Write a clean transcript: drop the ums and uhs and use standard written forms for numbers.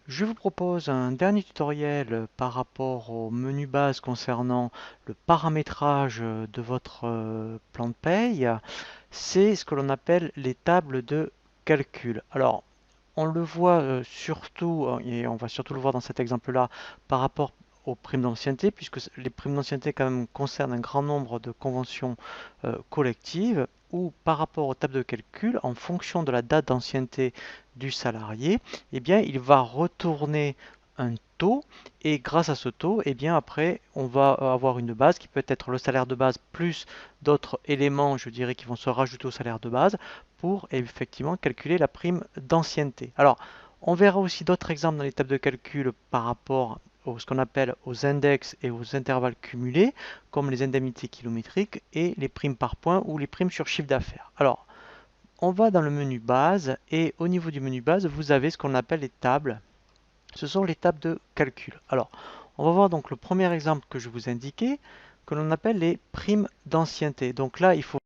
Je vous propose un dernier tutoriel par rapport au menu base concernant le paramétrage de votre plan de paye. C'est ce que l'on appelle les tables de calcul. Alors, on le voit surtout, et on va surtout le voir dans cet exemple-là, par rapport aux primes d'ancienneté, puisque les primes d'ancienneté quand même concernent un grand nombre de conventions collectives, ou par rapport aux tables de calcul, en fonction de la date d'ancienneté du salarié, eh bien, il va retourner un taux, et grâce à ce taux, eh bien, après, on va avoir une base qui peut être le salaire de base plus d'autres éléments, je dirais, qui vont se rajouter au salaire de base, pour effectivement calculer la prime d'ancienneté. Alors, on verra aussi d'autres exemples dans les tables de calcul par rapport à ce qu'on appelle aux index et aux intervalles cumulés, comme les indemnités kilométriques et les primes par point ou les primes sur chiffre d'affaires. Alors, on va dans le menu base et au niveau du menu base, vous avez ce qu'on appelle les tables. Ce sont les tables de calcul. Alors, on va voir donc le premier exemple que je vous indiquais, que l'on appelle les primes d'ancienneté. Donc là, il faut